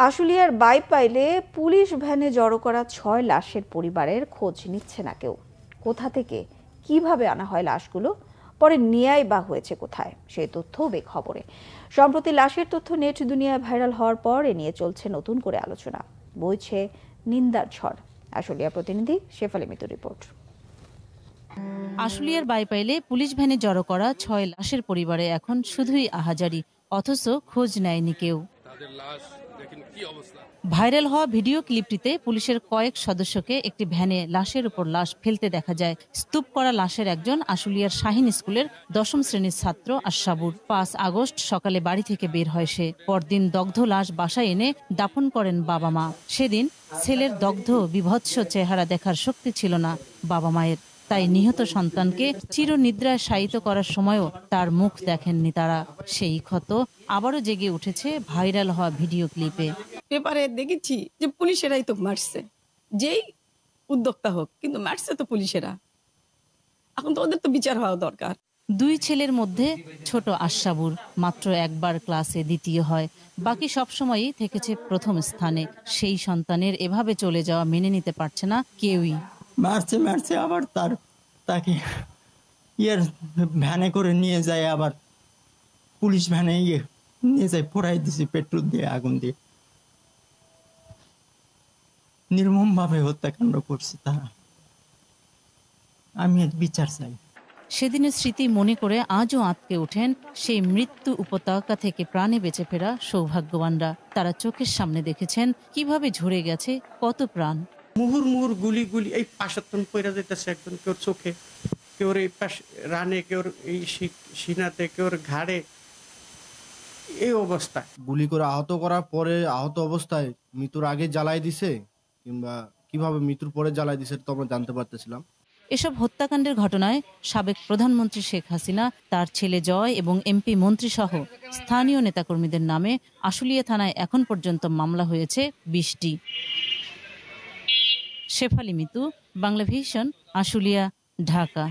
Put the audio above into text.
আশুলিয়ার বাইপাইলে পুলিশ ভ্যানে জড়ো করা ৬ লাশের পরিবারের খোঁজ নিচ্ছে না কেউ। কোথা থেকে কিভাবে আনা হয় লাশগুলো, পরে নেয়াই বা হয়েছে কোথায়, সেই তথ্যও বেখবরে। সম্প্রতি লাশের তথ্য নেট দুনিয়ায় ভাইরাল হওয়ার পর এ নিয়ে চলছে নতুন করে আলোচনা, বইছে নিন্দার ঝড়। আশুলিয়া প্রতিনিধি শেফালী মিতুর রিপোর্ট। আশুলিয়ার বাইপাইলে পুলিশ ভ্যানে জড়ো করা ৬ লাশের পরিবারে এখন শুধুই আহাজারি, অথচ খোঁজ নেয়নি কেউ। ভাইরাল হওয়া ভিডিও ক্লিপটিতে পুলিশের কয়েক সদস্যকে একটি ভ্যানে লাশের উপর লাশ ফেলতে দেখা যায়। স্তূপ করা লাশের একজন আশুলিয়ার শাহীন স্কুলের ১০ম শ্রেণীর ছাত্র আশরাবুর। ৫ আগস্ট সকালে বাড়ি থেকে বের হয় সে। পরদিন দগ্ধ লাশ বাসায় এনে দাফন করেন বাবা মা। সেদিন ছেলের দগ্ধ বিভৎস চেহারা দেখার শক্তি ছিল না বাবা মায়ের, তাই নিহত সন্তানকে চিরনিদ্রায় শায়িত করার সময়ও তার মুখ দেখেননি তারা। সেই ক্ষত আবারও জেগে উঠেছে ভাইরাল হওয়া ভিডিও ক্লিপে। পেপারে দেখেছি যে পুলিশেরাই তো মারছে, যেই উদ্যোক্তা হোক, কিন্তু মারছে তো পুলিশেরা। এখন তো ওদের তো বিচার হওয়া দরকার। ২ ছেলের মধ্যে ছোট আশরাবুর মাত্র একবার ক্লাসে দ্বিতীয় হয়, বাকি সবসময়ই থেকেছে প্রথম স্থানে। সেই সন্তানের এভাবে চলে যাওয়া মেনে নিতে পারছে না কেউই। মারছে আবার তাকে ভ্যানে করে নিয়ে যায়, আবার পুলিশ ভ্যানে নিয়ে যায়, পোড়াই দিছে পেট্রোল দিয়ে, আগুন দিয়ে। নির্মম ভাবে হত্যাকাণ্ড করছে তারা। আমি বিচার চাই। সেদিনের স্মৃতি মনে করে আজও আঁতকে ওঠেন সেই মৃত্যু উপত্যকা থেকে প্রাণে বেঁচে ফেরা সৌভাগ্যবানরা। তারা চোখের সামনে দেখেছেন কিভাবে ঝরে গেছে কত প্রাণ। মুহুর্মুহুর গুলি এই পাশাতন পয়রা যেতেছে একজন, কেউ চোখে, কেউ এই পাশে রানে, কেউ এই সিনাতে, কেউ ঘাড়ে, এই অবস্থা। গুলি করে আহত করার পরে আহত অবস্থায় মৃত্যুর আগে জ্বালাই দিছে, কিংবা কিভাবে মৃত্যুর পরে জ্বালাই দিছে তো আমরা জানতে পারতেছিলাম। এসব হত্যাকাণ্ডের ঘটনায় সাবেক প্রধানমন্ত্রী শেখ হাসিনা, তার ছেলে জয় এবং এমপি মন্ত্রী সহ স্থানীয় নেতাকর্মীদের নামে আশুলিয়া থানায় এখন পর্যন্ত মামলা হয়েছে ২০টি। শেফালী মিতু, বাংলা ভিশন, আশুলিয়া, ঢাকা।